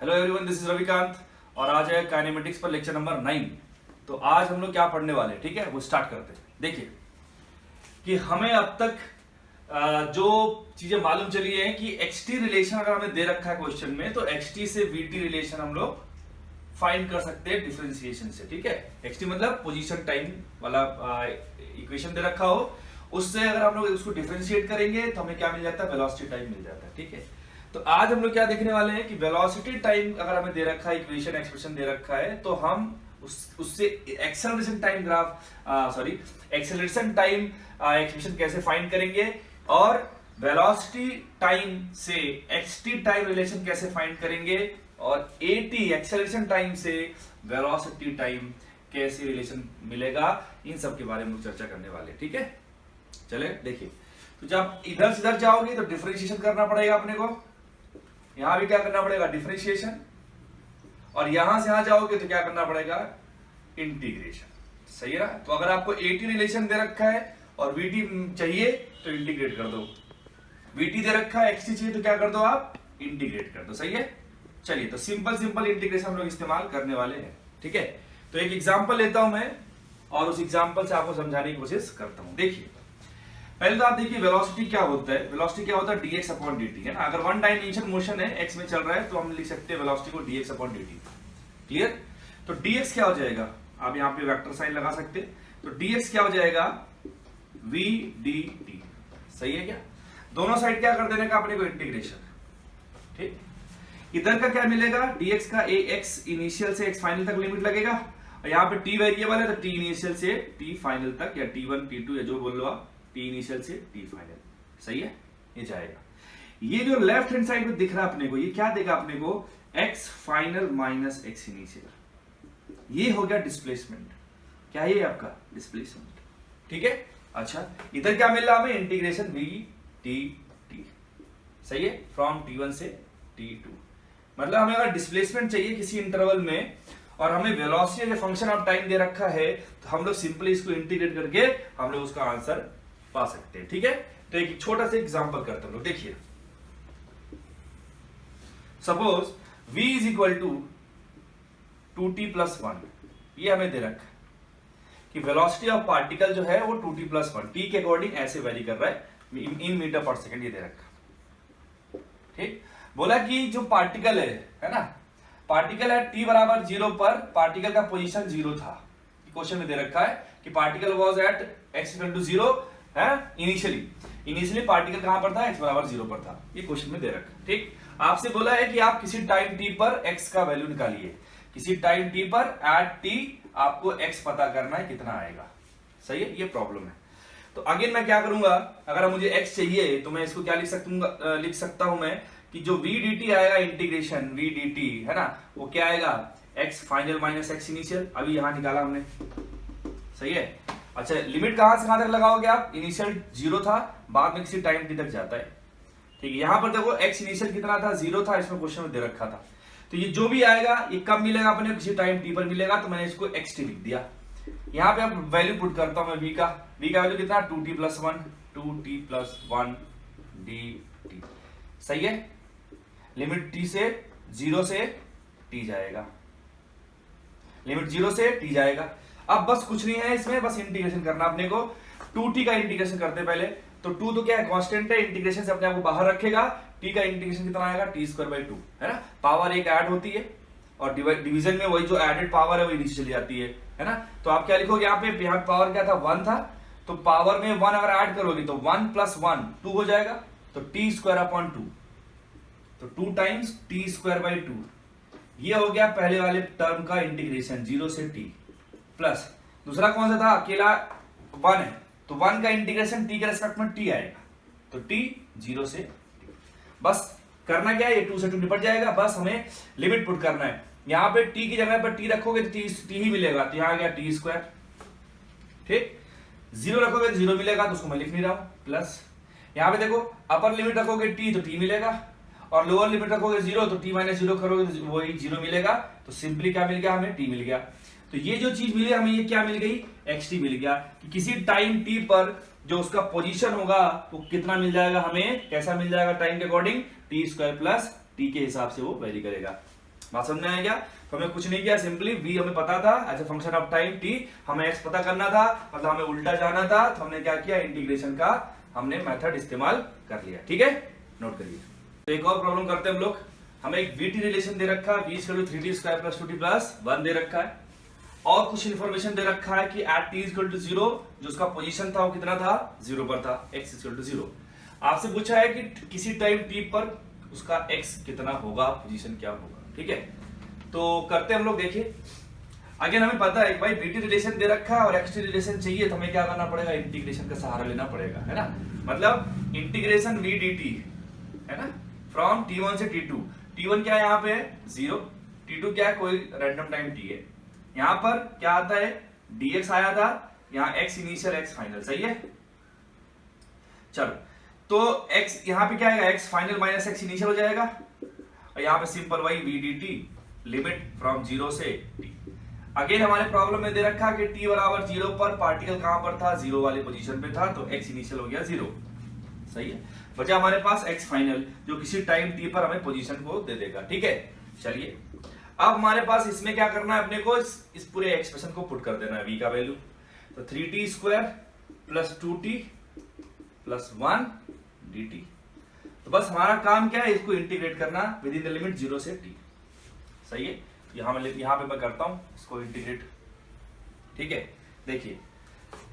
Hello everyone, this is Ravikant और आज है काइनेमेटिक्स पर लेक्चर नंबर 9। तो आज हम लोग क्या पढ़ने वाले हैं, ठीक है, वो स्टार्ट करते हैं। देखिए कि हमें अब तक जो चीजें मालूम चली है कि एक्सटी रिलेशन अगर हमें दे रखा है क्वेश्चन में, तो एक्सटी से वीटी रिलेशन हम लोग फाइंड कर सकते हैं डिफरेंशिएशन से। ठीक है, एक्सटी मतलब पोजीशन टाइम वाला इक्वेशन दे रखा हो, उससे अगर हम लोग उसको डिफरेंशिएट करेंगे तो हमें क्या मिल जाता है, वेलोसिटी टाइम मिल जाता है। ठीक है, तो आज हम लोग क्या देखने वाले हैं कि वेलोसिटी टाइम अगर हमें दे रखा है, इक्वेशन एक्सप्रेशन दे रखा है, तो हम उससे acceleration time acceleration time expression कैसे फाइंड करेंगे और वेलोसिटी टाइम से एक्सटी टाइम रिलेशन कैसे फाइंड करेंगे और एटी एक्सेलरेशन टाइम से वेलोसिटी टाइम कैसे रिलेशन मिलेगा, इन सब के बारे में चर्चा करने वाले। ठीक है, चले देखिए। तो जब इधर से इधर जाओगे तो डिफरेंशिएशन करना पड़ेगा अपने को, यहां भी क्या करना पड़ेगा, डिफरेंशिएशन, और यहां से यहां जाओगे तो क्या करना पड़ेगा, इंटीग्रेशन। सही है ना? तो अगर आपको एटी रिलेशन दे रखा है और वीटी चाहिए तो इंटीग्रेट कर दो, वीटी दे रखा है, एक्सटी चाहिए तो क्या कर दो, आप इंटीग्रेट कर दो। सही है, चलिए तो सिंपल इंटीग्रेशन हम लोग इस्तेमाल करने वाले हैं। ठीक है, तो एक एग्जांपल लेता हूं मैं और उस एग्जांपल से आपको समझाने की कोशिश करता हूं। देखिए, पहले तो आप देखिए वेलोसिटी क्या होता है। वेलोसिटी क्या होता है, dx अपॉन dt है ना। अगर वन डायमेंशन मोशन है, x में चल रहा है, तो हम लिख सकते हैं वेलोसिटी को dx अपॉन dt। क्लियर? तो dx क्या हो जाएगा, आप यहां पे वेक्टर साइन लगा सकते हैं, तो dx क्या हो जाएगा, v dt। सही है क्या? दोनों साइड क्या कर देने का अपने को, इंटीग्रेशन। ठीक, इधर का क्या मिलेगा, dx का ax इनिशियल से x फाइनल तक लिमिट लगेगा, और यहां पे t वेरिएबल है तो t इनिशियल से t फाइनल तक, या t1 t2 या जो बोल लो आप, t इनिशियल से t फाइनल। सही है, ये जाएगा। ये जो लेफ्ट हैंड साइड में दिख रहा है अपने को, ये क्या देगा अपने को, x final minus x initial. ये हो गया डिस्प्लेसमेंट। क्या है ये आपका डिस्प्लेसमेंट। ठीक है, अच्छा इधर क्या मिल रहा है हमें, इंटीग्रेशन v dt। सही है, फ्रॉम t1 से t2। मतलब हमें अगर डिस्प्लेसमेंट चाहिए किसी इंटरवल में और हमें वेलोसिटी के फंक्शन ऑफ टाइम दे रखा है, तो हम लोग सिंपली इसको इंटीग्रेट करके हम लोग उसका आंसर पा सकते हैं। ठीक है, तो एक छोटा सा एग्जांपल करते हैं लोग। देखिए, suppose v is equal to 2t plus 1, ये हमें दे रखा है कि वेलोसिटी ऑफ पार्टिकल जो है वो 2t प्लस 1 t के अकॉर्डिंग ऐसे वेरी कर रहा है इन मीटर पर सेकेंड, ये दे रखा। ठीक, बोला कि जो पार्टिकल है ना, पार्टिकल है t बराबर 0 पर, पार्टिकल का पोजीशन 0 था। क्वेश्चन में दे रखा है कि particle was at x equal to 0 है इनिशियली पार्टिकल कहां पर था, x बराबर 0 पर था। ये क्वेश्चन में दे रखा। ठीक, आपसे बोला है कि आप किसी टाइम t पर x का वैल्यू निकालिए, किसी टाइम t पर एट t आपको x पता करना है, कितना आएगा। सही है, ये प्रॉब्लम है। तो अगेन मैं क्या करूंगा, अगर मुझे x चाहिए तो मैं इसको क्या लिख सकता हूं मैं कि जो v dt आएगा, इंटीग्रेशन v dt है ना, वो क्या आएगा, x final minus x initial. अभी यहां निकाला हमने। सही है, अच्छा लिमिट कहां से कहां तक लगाओगे आप, इनिशियल 0 था, बाद में किसी टाइम t तक जाता है। ठीक है, यहां पर देखो x इनिशियल कितना था, 0 था, इसमें क्वेश्चन में दे रखा था। तो ये जो भी आएगा ये कब मिलेगा अपने, किसी टाइम t पर मिलेगा, तो मैंने इसको xt लिख दिया। यहां पे आप वैल्यू पुट करता हूं मैं v का वैल्यू कितना, 2t प्लस 1 dt। सही है, लिमिट t से 0 से t जाएगा, लिमिट 0 से t जाएगा। अब बस कुछ नहीं है इसमें, बस इंटीग्रेशन करना अपने को। 2t का इंटीग्रेशन करते हैं पहले, तो 2 तो क्या है, कांस्टेंट है, इंटीग्रेशन से अपने आप को बाहर रखेगा। t का इंटीग्रेशन कितना आएगा, t स्क्वायर बाई 2 है ना, पावर एक ऐड होती है और डिवीजन में वही जो एडेड पावर है वही नीचे चली जाती है ना। तो आप क्या लिखोगे, यहाँ पे पावर क्या था, 1 था, तो पावर में 1 अगर ऐड करोगे तो 1 प्लस 1 2 हो जाएगा, तो t स्क्वायर अपॉन 2, तो 2 टाइम्स t स्क्वायर बाई 2। ये हो गया पहले वाले टर्म का इंटीग्रेशन 0 से t, प्लस दूसरा कौन सा था, अकेला 1 है, तो 1 का इंटीग्रेशन t के रेस्पेक्ट में t आएगा, तो t 0 से t। बस करना क्या है, ये 2 से 2 निपट जाएगा, बस हमें लिमिट पुट करना है। यहां पे t की जगह पर t रखोगे तो t ही मिलेगा, तो यहां आ गया t स्क्वायर। ठीक, 0 रखोगे तो 0 मिलेगा, तो उसको मैं लिख नहीं रहा हूं, प्लस यहां पे देखो अपर लिमिट रखोगे t तो t मिलेगा, और लोअर लिमिट रखोगे 0 तो t माइनस 0 करोगे तो वही 0 मिलेगा, तो सिंपली क्या मिल गया हमें, t मिल गया। तो ये जो चीज मिली हमें, ये क्या मिल गई, xt मिल गया, कि किसी टाइम t पर जो उसका पोजीशन होगा वो कितना मिल जाएगा हमें, कैसा मिल जाएगा, टाइम के according t square plus t के हिसाब से वो वेरी करेगा। बात समझ में आ गया? तो हमें कुछ नहीं किया, सिंपली v हमें पता था as a function of time t, हमें x पता करना था, मतलब हमें उल्टा जाना था, तो हमने क्या किया, इंटीग्रेशन का हमने मेथड इस्तेमाल कर लिया। ठीक है, नोट करिए। तो एक और प्रॉब्लम करते हैं हम लोग। हमें एक vt रिलेशन दे रखा है, v = 3t² + 2t + 1 दे रखा है, और कुछ इंफॉर्मेशन दे रखा है कि एट t = 0 जो उसका पोजीशन था वो कितना था, 0 पर था, x = 0। आपसे पूछा है कि किसी टाइम t पर उसका x कितना होगा, पोजीशन क्या होगा। ठीक है, तो करते हैं हम लोग। देखिए अगेन हमें पता है भाई vt रिलेशन दे रखा है और xt रिलेशन चाहिए, तो हमें क्या करना पड़ेगा, इंटीग्रेशन का सहारा लेना पड़ेगा, है ना। मतलब इंटीग्रेशन v dt है ना, फ्रॉम t1 से t2। t1 क्या है यहाँ पे, 0, t2 क्या है, कोई रैंडम टाइम t है। यहां पर क्या आता है, dx आया था, यहां x इनिशियल x फाइनल, सही है। चलो तो x यहां पे क्या आएगा, x final minus x initial हो जाएगा, और यहां पे सिंपल वही v dt लिमिट फ्रॉम 0 से t। अगेन हमारे प्रॉब्लम में दे रखा कि t बराबर 0 पर पार्टिकल कहां पर था, 0 वाले पोजीशन पे था, तो x इनिशियल हो गया 0, सही है। बचा हमारे पास x फाइनल जो किसी टाइम t पर हमें पोजीशन को दे देगा। ठीक है, चलिए अब हमारे पास इसमें क्या करना है, अपने को इस पूरे एक्सप्रेशन को पुट कर देना है v का वैल्यू। तो 3t² + 2t + 1 dt। तो बस हमारा काम क्या है, इसको इंटीग्रेट करना विद इन द लिमिट 0 से t, सही है। यहां पे मैं करता हूं इसको इंटीग्रेट। ठीक है, देखिए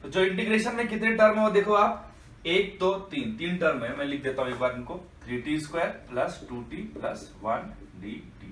तो जो इंटीग्रेशन में कितने टर्म है वो देखो आप, 1 2 3 तीन टर्म है। मैं लिख देता हूं एक बार इनको, 3t² + 2t + 1 dt।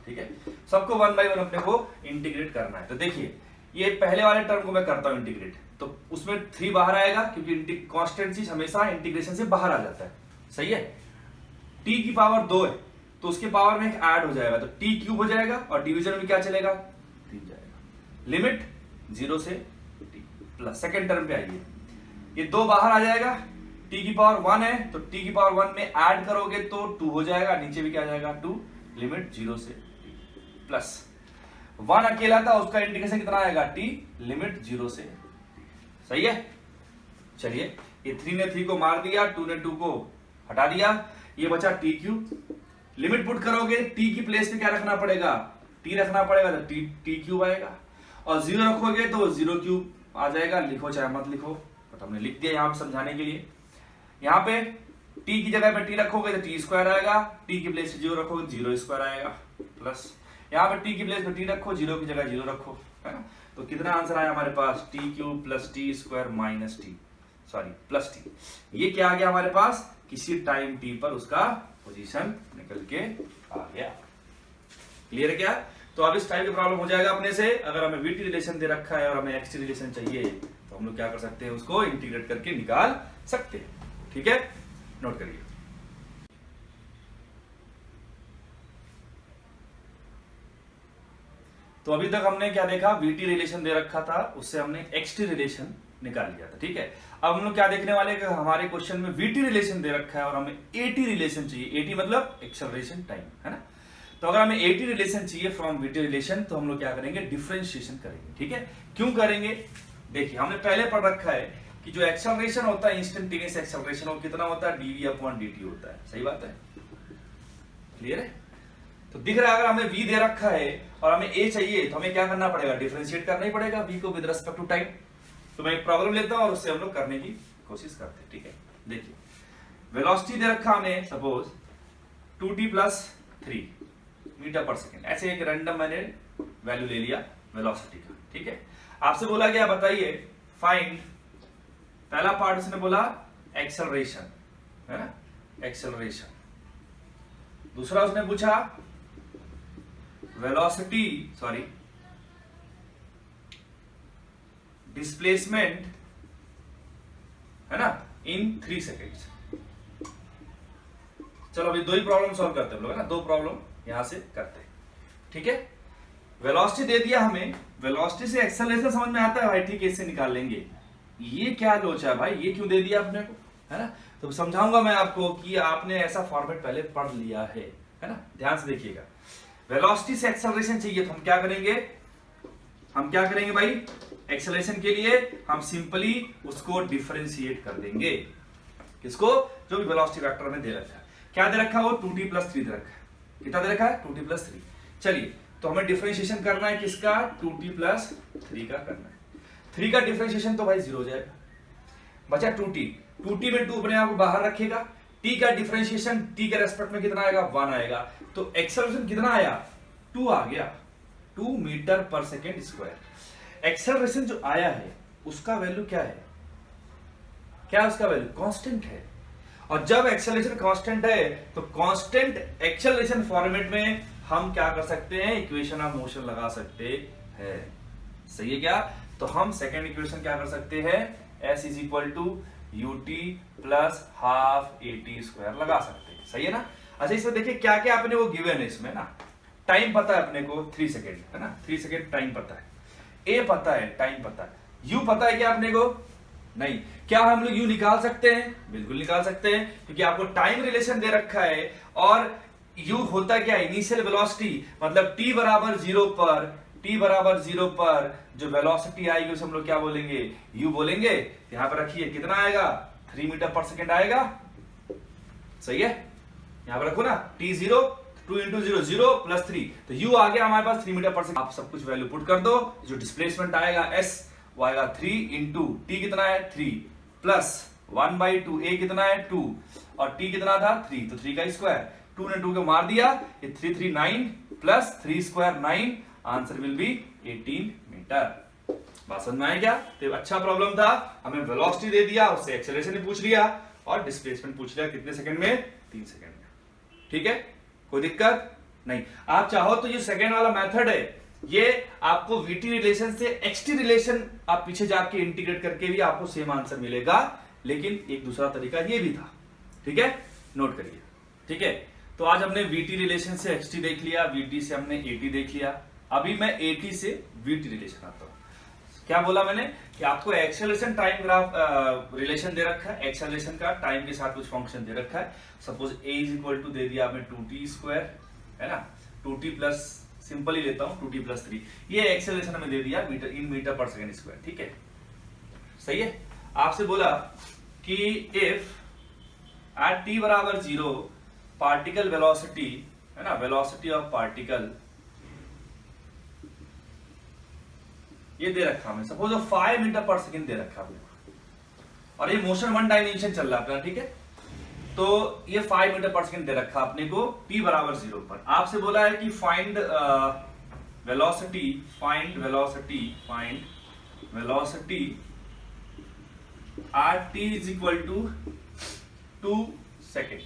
ठीक है, सबको 1 बाय 1 अपने को इंटीग्रेट करना है। तो देखिए ये पहले वाले टर्म को मैं करता हूं इंटीग्रेट, तो उसमें 3 बाहर आएगा, क्योंकि कांस्टेंट चीज हमेशा इंटीग्रेशन से बाहर आ जाता है, सही है। t की पावर 2 है, तो उसके पावर में एक ऐड हो जाएगा, तो t³ हो जाएगा, और डिवीजन में क्या चलेगा, 3 जाएगा। लिमिट 0 से t प्लस सेकेंड टर्म पे आइए, ये 2 बाहर आ जाएगा, t की पावर 1 है, तो t की पावर 1 में ऐड करोगे तो 2 हो जाएगा, नीचे भी क्या आ जाएगा 2, लिमिट 0 से t प्लस 1 अकेला था, उसका इंटीग्रेशन कितना आएगा, t लिमिट 0 से t, सही है। चलिए ये 3 ने 3 को मार दिया, 2 ने 2 को हटा दिया, ये बचा t³। लिमिट पुट करोगे, t की प्लेस पे क्या रखना पड़ेगा, t रखना पड़ेगा, तो t³ आएगा, और 0 रखोगे तो 0³ आ जाएगा। लिखो चाहे मत लिखो, बट हमने लिख दिया यहाँ पे समझाने के लिए। यहाँ पे t की जगह पे t रखोगे तो t² आएगा, t की प्लेस पे 0 रखोगे 0² आएगा, प्लस यहाँ पे t की प्लेस पे t रखो, 0 की जगह 0 रखो, है ना। तो कितना आंसर आया हमारे पास, t³ + t² - t, sorry plus t। ये क्या आ गया हमारे पास, किसी टाइम t पर उसका पोजीशन निकल के आ गया। क्लियर है क्या? तो अब इस टाइप की प्रॉब्लम हो जाएगा अपने से, अगर हमें vt रिलेशन दे रखा है और हमें xt रिलेशन चाहिए, तो हम लोग क्या कर सकते हैं, उसको इंटीग्रेट करके निकाल सकते हैं। ठीक है, नोट करिए। तो अभी तक हमने क्या देखा, vt रिलेशन दे रखा था, उससे हमने xt रिलेशन निकाल लिया था। ठीक है, अब हम लोग क्या देखने वाले हैं, हमारे क्वेश्चन में vt रिलेशन दे रखा है और हमें at रिलेशन चाहिए। at मतलब एक्सेलरेशन टाइम, है ना। तो अगर हमें at रिलेशन चाहिए फ्रॉम vt रिलेशन, तो हम लोग क्या करेंगे, डिफरेंशिएशन करेंगे। ठीक है, क्यों करेंगे, देखिए हमने पहले पढ़ रखा है कि जो एक्सेलरेशन होता है, इंस्टेंटेनियस एक्सेलरेशन, वो कितना होता है, dv/dt होता है। सही बात है, क्लियर है। तो दिख रहा है अगर हमें v दे रखा है और हमें a चाहिए, तो हमें क्या करना पड़ेगा, डिफरेंशिएट करना ही पड़ेगा v को विद रिस्पेक्ट टू टाइम। तो मैं एक प्रॉब्लम लेता हूं और उससे हम लोग करने की कोशिश करते हैं। ठीक है, देखिए वेलोसिटी दे रखा हमने, सपोज 2t + 3 मीटर/सेकंड, ऐसे एक रैंडम मैंने वैल्यू ले लिया वेलोसिटी का। ठीक है, आपसे बोला गया बताइए फाइंड, पहला पार्ट उसने बोला एक्सेलरेशन, है ना, एक्सेलरेशन। दूसरा उसने पूछा वेलोसिटी, सॉरी डिस्प्लेसमेंट, है ना, इन 3 सेकेंड्स। चलो अभी 2 ही प्रॉब्लम सॉल्व करते हैं हम लोग, है ना, 2 प्रॉब्लम यहां से करते हैं। ठीक है, वेलोसिटी दे दिया हमें, वेलोसिटी से एक्सेलरेशन समझ में आता है भाई, ठीक है, इससे निकाल लेंगे। ये क्या लोचा है भाई, ये क्यों दे दिया अपने को, है ना। तो समझाऊंगा मैं आपको कि आपने ऐसा फॉर्मेट पहले पढ़ लिया है ना। ध्यान से देखिएगा, वेलोसिटी से एक्सेलरेशन चाहिए तो हम क्या करेंगे भाई, एक्सेलरेशन के लिए हम सिंपली उसको डिफरेंशिएट कर देंगे। किसको, जो भी वेलोसिटी वेक्टर में दे रखा है, क्या दे रखा है वो 2t + 3 दे रखा है। कितना दे रखा है 2t प्लस 3। चलिए तो हमें डिफरेंशिएशन करना है किसका 2t प्लस 3 का करना है। 3 का डिफरेंशिएशन तो भाई 0 हो जाएगा, बचा 2t। 2t में 2 अपने आप को बाहर रखेगा, t का डिफरेंशिएशन t के रेस्पेक्ट में कितना आएगा 1 आएगा, तो एक्सेलरेशन कितना आया 2 आ गया, 2 मीटर पर सेकेंड स्क्वायर। एक्सेलरेशन जो आया है उसका वैल्यू क्या है, क्या उसका वैल्यू कांस्टेंट है, और जब एक्सेलरेशन कांस्टेंट है तो कांस्टेंट एक्सेलरेशन फॉर्मेट में हम क्या कर सकते हैं, इक्वेशन ऑफ मोशन लगा सकते हैं। सही है क्या, तो हम सेकेंड इक्वेशन क्या कर सकते हैं, s is equal to ut plus half at square लगा सकते हैं। सही है ना। अच्छा इसमें देखिए क्या क्या अपने वो गिवन है, इसमें ना टाइम पता है अपने को 3 सेकेंड है ना, 3 सेकेंड टाइम पता है, a पता है, टाइम पता है, u पता है क्या अपने को नहीं। क्या हम लोग u निकाल सकते हैं, बिल्कुल निकाल सकते हैं, क्योंकि आपको टाइम रिलेशन दे रखा है, और u होता क्या इनिशियल वेलोसिटी, मतलब t बराबर 0 पर, t बराबर 0 पर जो वेलोसिटी आएगी उसे हम लोग क्या बोलेंगे u बोलेंगे। यहां पर रखिए कितना आएगा 3 मीटर पर सेकेंड आएगा। सही है, यहां पर रखो ना t0 2 इंटू 0 0 प्लस 3, तो u आ गया हमारे पास 3 मीटर पर सेकेंड। आप सब कुछ वैल्यू पुट कर दो, जो डिस्प्लेसमेंट आएगा s वो आएगा 3 इंटू t कितना है 3 प्लस 1/2 a कितना है 2 और t कितना था 3, तो 3 का स्क्वायर, 2 ने 2 को मार दिया, ये 3 3 9 plus 3 square 9, answer will be 18 metre. बात समझ में आया क्या। तो अच्छा प्रॉब्लम था, हमें वेलोसिटी दे दिया, उससे एक्सेलरेशन भी पूछ लिया और डिस्प्लेसमेंट पूछ लिया, कितने सेकंड में 3 सेकंड में। ठीक है, कोई दिक्कत नहीं। आप चाहो तो ये सेकंड वाला मेथड है, ये आपको वीटी रिलेशन से एक्सटी रिलेशन आप पीछे जाके इंटीग्रेट करके भी आपको सेम आंसर मिलेगा, लेकिन एक दूसरा तरीका ये भी था। ठीक है, नोट करिए। ठीक है, तो आज हमने वीटी रिलेशन से एक्सटी देख लिया, वीटी से हमने एटी देख लिया, अभी मैं एटी से वीटी रिलेशन आता हूं। क्या बोला मैंने कि आपको एक्सेलरेशन टाइम ग्राफ रिलेशन दे रखा है, एक्सेलरेशन का टाइम के साथ कुछ फंक्शन दे रखा है। Suppose a is equal to दे दिया आपने 2t स्क्वायर, है ना, 2t प्लस, सिंपल ही लेता हूं 2t प्लस 3, ये एक्सेलरेशन हमें दे दिया मीटर इन मीटर पर सेकेंड स्क्वायर। ठीक है, सही है। आपसे बोला कि इफ एट t बराबर 0 पार्टिकल वेलोसिटी, है ना, वेलोसिटी ऑफ पार्टिकल ये दे रखा हमें, सपोज 5 मीटर पर सेकेंड दे रखा है, और ये मोशन 1 डायमेंशन चल रहा है। ठीक है, तो ये 5 मीटर पर सेकेंड दे रखा अपने को t बराबर 0 पर। आपसे बोला है कि find velocity, find velocity, find velocity at t is equal to 2 second.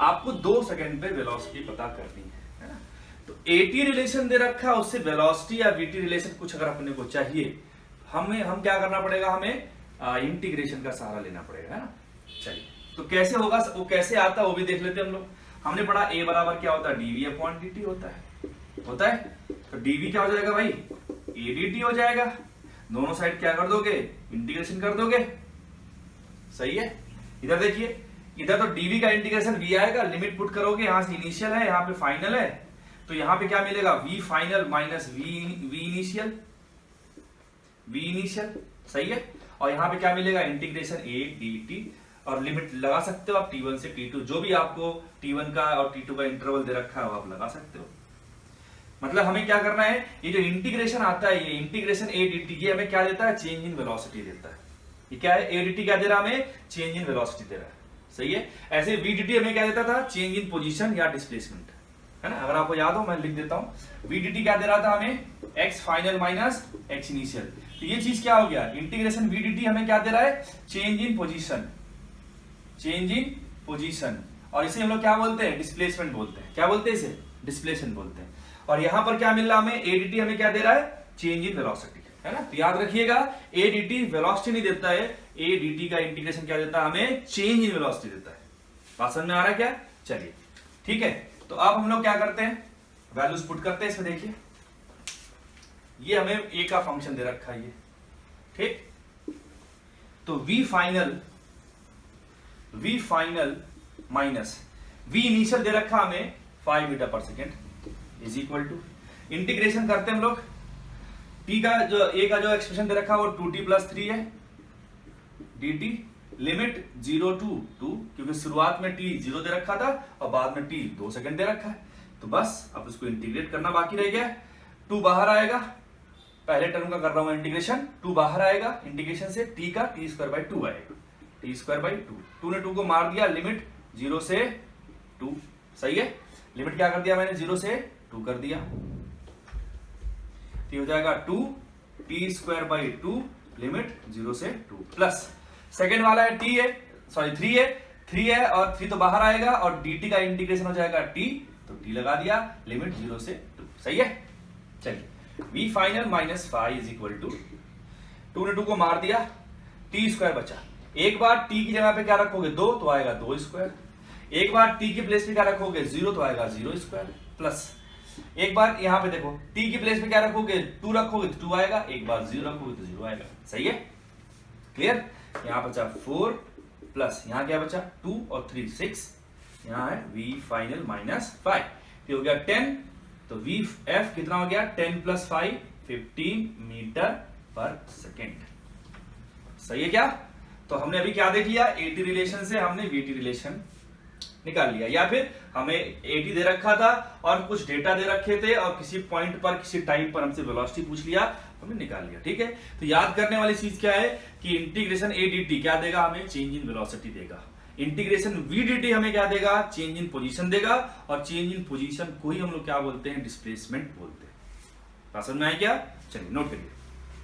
आपको 2 सेकेंड पे वेलोसिटी पता करनी है ना। तो एटी रिलेशन दे रखा, उससे वेलोसिटी या वीटी रिलेशन कुछ अगर अपने को चाहिए, हम क्या करना पड़ेगा, हमें इंटीग्रेशन का सहारा लेना पड़ेगा, है ना। चलिए तो कैसे होगा, वो कैसे आता है वो भी देख लेते हैं हम लोग। हमने पढ़ा a बराबर क्या होता है dv अपॉन dt होता है, तो dv क्या हो जाएगा भाई a dt हो जाएगा, दोनों साइड क्या कर दोगे इंटीग्रेशन कर दोगे। सही है, इधर देखिए, इधर तो dv का इंटीग्रेशन v आएगा, लिमिट पुट करोगे, यहां से इनिशियल है यहाँ पे फाइनल है, तो यहां पे क्या मिलेगा v final minus v initial. सही है, और यहां पे क्या मिलेगा इंटीग्रेशन a dt, और लिमिट लगा सकते हो आप t1 से t2, जो भी आपको t1 का और t2 का इंटरवल दे रखा है वो आप लगा सकते हो। मतलब हमें क्या करना है, ये जो इंटीग्रेशन आता है, ये इंटीग्रेशन a dt, ये हमें क्या देता है, चेंज इन वेलोसिटी देता है। ये क्या है, a dt क्या दे रहा है हमें, चेंज इन वेलोसिटी दे रहा है। सही है, ऐसे v dt हमें क्या देता था, चेंज इन पोजीशन या डिस्प्लेसमेंट, है ना। अगर आपको याद हो मैं लिख देता हूं, v dt क्या दे रहा था हमें, x final minus x initial. तो ये चीज क्या हो गया, इंटीग्रेशन v dt हमें क्या दे रहा है, change in position, change in position, और इसे हम लोग क्या बोलते हैं, डिस्प्लेसमेंट बोलते हैं। क्या बोलते हैं इसे, डिस्प्लेसमेंट बोलते हैं। और यहां पर क्या मिल रहा हमें, a dt हमें क्या दे रहा है, चेंज इन वेलोसिटी, है ना। तो याद रखिएगा a dt वेलोसिटी नहीं देता है, a dt का इंटीग्रेशन क्या देता है हमें, चेंज इन वेलोसिटी देता है। बात समझ में आ रहा है क्या। चलिए ठीक है, तो अब हम लोग क्या करते हैं, वैल्यूज पुट करते हैं इसमें। देखिए ये हमें a का फंक्शन दे रखा है ये, ठीक। तो v final minus v initial दे रखा हमें 5 मीटर पर second is equal to, integration करते हैं हम लोग, t का जो a का जो एक्सप्रेशन दे रखा है वो 2t प्लस 3 है dt लिमिट 0 to 2, क्योंकि शुरुआत में t 0 दे रखा था और बाद में t 2 सेकंड दे रखा है, तो बस अब इसको इंटीग्रेट करना बाकी रह गया है। 2 बाहर आएगा, पहले टर्म का कर रहा हूं इंटीग्रेशन, 2 बाहर आएगा इंटीग्रेशन से, t का t²/2 आएगा, t²/2, 2 ने 2 को मार दिया, लिमिट 0 से 2, सही है। लिमिट क्या कर दिया मैंने, 0 से 2 कर दिया, तो हो जाएगा 2 t²/2 लिमिट 0 से 2 प्लस सेकेंड वाला है t है, सॉरी 3 है और 3 तो बाहर आएगा और dt का इंटीग्रेशन हो जाएगा t, तो t लगा दिया, लिमिट 0 से 2, सही है। चलिए v final minus 5 is equal to 2 ने 2 को मार दिया, t² बचा, एक बार t की जगह पे क्या रखोगे 2 तो आएगा 2², एक बार t की प्लेस पे क्या रखोगे 0 तो आएगा 0² प्लस एक बार यहां पे देखो t की प्लेस पे क्या रखोगे 2 रखोगे तो 2 आएगा, एक बार 0 रखोगे तो 0 आएगा, सही है, क्लियर। यहां बचा 4 प्लस यहां क्या बचा 2 और 3 6, यहां है v फाइनल माइनस 5, तो हो गया 10, तो vf कितना हो गया 10 + 5 15 मीटर पर सेकेंड, सही है क्या। तो हमने अभी क्या देख लिया, AT रिलेशन से हमने VT रिलेशन निकाल लिया, या फिर हमें AT दे रखा था और कुछ डेटा दे रखे थे और किसी पॉइंट पर किसी टाइम पर हमसे वेलोसिटी पूछ लिया, हमने निकाल लिया, ठीक है। तो याद करने वाली चीज क्या है कि इंटीग्रेशन ADT क्या देगा, हमें चेंज इन वेलोसिटी देगा, इंटीग्रेशन VDT हमें क्या देगा, चेंज इन पोजीशन देगा, और चेंज इन पोजीशन को ही हम लोग क्या बोलते हैं, डिस्प्लेसमेंट बोलते हैं। समझ में आया क्या, चलिए नोट करिए।